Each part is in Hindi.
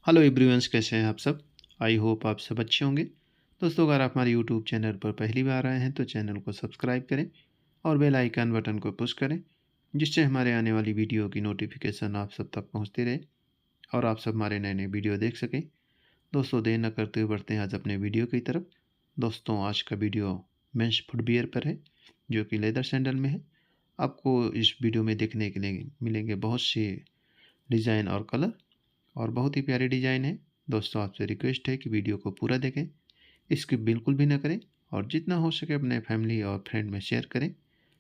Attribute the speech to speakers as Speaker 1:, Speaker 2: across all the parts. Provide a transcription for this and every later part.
Speaker 1: हेलो एवरीवन्स, कैसे हैं आप सब। आई होप आप सब अच्छे होंगे। दोस्तों, अगर आप हमारे यूट्यूब चैनल पर पहली बार आए हैं तो चैनल को सब्सक्राइब करें और बेल आइकन बटन को पुश करें, जिससे हमारे आने वाली वीडियो की नोटिफिकेशन आप सब तक पहुंचती रहे और आप सब हमारे नए नए वीडियो देख सकें। दोस्तों, देर न करते हुए बढ़ते हैं आज अपने वीडियो की तरफ। दोस्तों, आज का वीडियो मेंस फुटवियर पर है, जो कि लेदर सैंडल में है। आपको इस वीडियो में देखने के लिए मिलेंगे बहुत से डिज़ाइन और कलर, और बहुत ही प्यारी डिज़ाइन है। दोस्तों, आपसे रिक्वेस्ट है कि वीडियो को पूरा देखें, स्किप बिल्कुल भी ना करें और जितना हो सके अपने फैमिली और फ्रेंड में शेयर करें,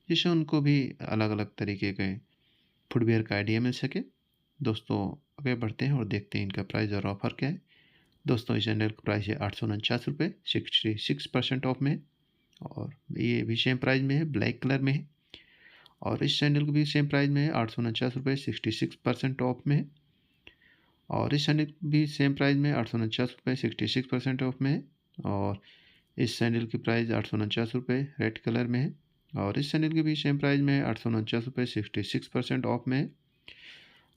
Speaker 1: जिससे उनको भी अलग अलग तरीके के फुटवेयर का आइडिया मिल सके। दोस्तों, आगे बढ़ते हैं और देखते हैं इनका प्राइस और ऑफर क्या है। दोस्तों, इस सैंडल का प्राइस है 849 रुपये, 66% ऑफ में है। और ये भी सेम प्राइस में है, ब्लैक कलर में है। और इस सैंडल को भी सेम प्राइस में है, 849 रुपये, 66% ऑफ में है। और इस सैंडल भी सेम प्राइस में 849 रुपये, 66% ऑफ में है। और इस सैंडल की प्राइस 849 रुपये रेड कलर में है। और इस सैंडल की भी सेम प्राइस में 849 रुपये, 66% ऑफ में है।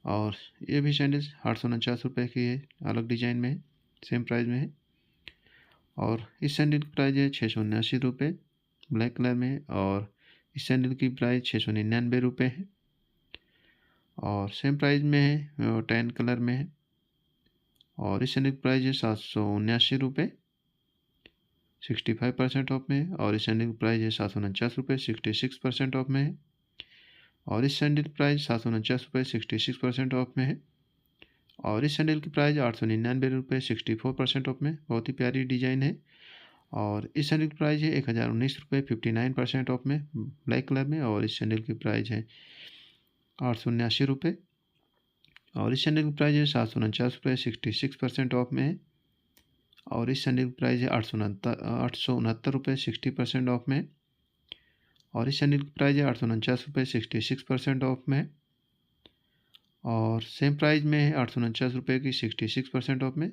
Speaker 1: और ये भी सैंडल 849 रुपये की है, अलग डिजाइन में है, सेम प्राइस में है। और इस सैंडल की प्राइस है 679 रुपये ब्लैक कलर में है। और इस सैंडल की प्राइस 699 रुपये है और सेम प्राइस में है और टैन कलर में है। और इस सैंडल की प्राइस है 779 रुपये, 65% ऑफ में है। और इस सैंडल की प्राइस है 749 रुपये, 66% ऑफ में है। और इस सैंडल की प्राइस 749 रुपये, 66% ऑफ में है। और इस सैंडल की प्राइस 899 रुपये, 64% ऑफ में। बहुत ही प्यारी डिजाइन है। और इस सैंडल की प्राइस है 1019 रुपये, 59% ऑफ में, ब्लैक कलर में। और इस सैंडल की प्राइस है 879 रुपये। और इस सैंडल की प्राइस है 749 रुपये, 66% ऑफ में है। और इस सैंडल की प्राइस है 869 रुपये, 60% ऑफ में। और इस सैंडल की प्राइस है 849 रुपये, 66% ऑफ में। और सेम प्राइस में है 849 रुपये की, 66% ऑफ में।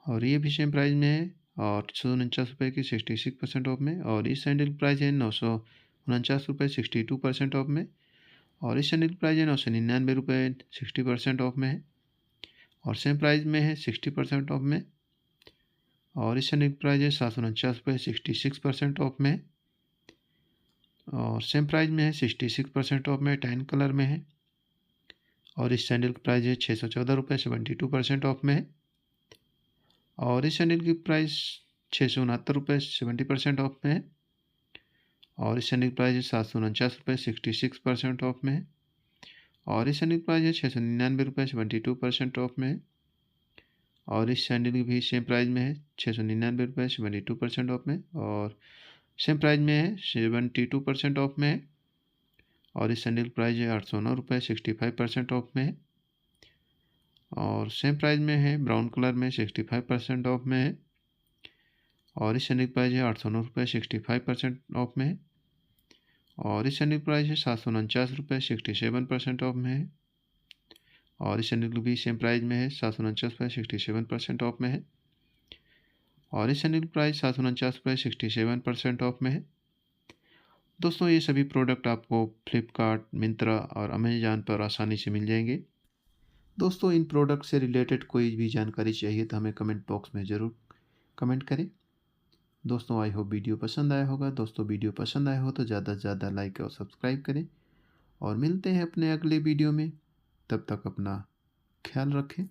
Speaker 1: और ये भी सेम प्राइस में है और 849 रुपये की, 66% ऑफ में। और इस सैंडल की प्राइस है 949 रुपये, 62% ऑफ में। और इस सैंडल की प्राइस है 999 रुपये, 60% ऑफ में है। और सेम प्राइस में है 60% ऑफ में। और इस सैंडल की प्राइस है 749 रुपये, 66% ऑफ में। और सेम प्राइस में है 66% ऑफ में, टैन कलर में है। और इस सैंडल की प्राइस है 614 रुपये, 72% ऑफ में है। और इस सैंडल की प्राइस 669 रुपये, 70% ऑफ में है। और इस सैंडल की प्राइस है 749 रुपये, 66% ऑफ में है। और इस सैंडल की प्राइस है 699 रुपये, 72% ऑफ में है। और इस सैंडल की भी सेम प्राइस में है 699 रुपये, 72% ऑफ में। और सेम प्राइस में है 72% ऑफ में है। और इस सैंडल की प्राइस है 809 रुपये, 65% ऑफ में है। और सेम प्राइस में है ब्राउन कलर में, 65% ऑफ में है। और इस सैंडल की प्राइस है 809 रुपये, 65% ऑफ में है। और इस सैंडल की प्राइस है 749 रुपये, 67% ऑफ में है। और इस सैंडल की भी सेम प्राइस में है 749 रुपये, 67% ऑफ में है। और इस सैंडल की प्राइस 749 रुपये, 67% ऑफ में है। दोस्तों, ये सभी प्रोडक्ट आपको फ्लिपकार्ट, मिंत्रा और अमेज़न पर आसानी से मिल जाएंगे। दोस्तों, इन प्रोडक्ट से रिलेटेड कोई भी जानकारी चाहिए तो हमें कमेंट बॉक्स में ज़रूर कमेंट करें। दोस्तों, आई होप वीडियो पसंद आया होगा। दोस्तों, वीडियो पसंद आया हो तो ज़्यादा से ज़्यादा लाइक और सब्सक्राइब करें और मिलते हैं अपने अगले वीडियो में। तब तक अपना ख्याल रखें।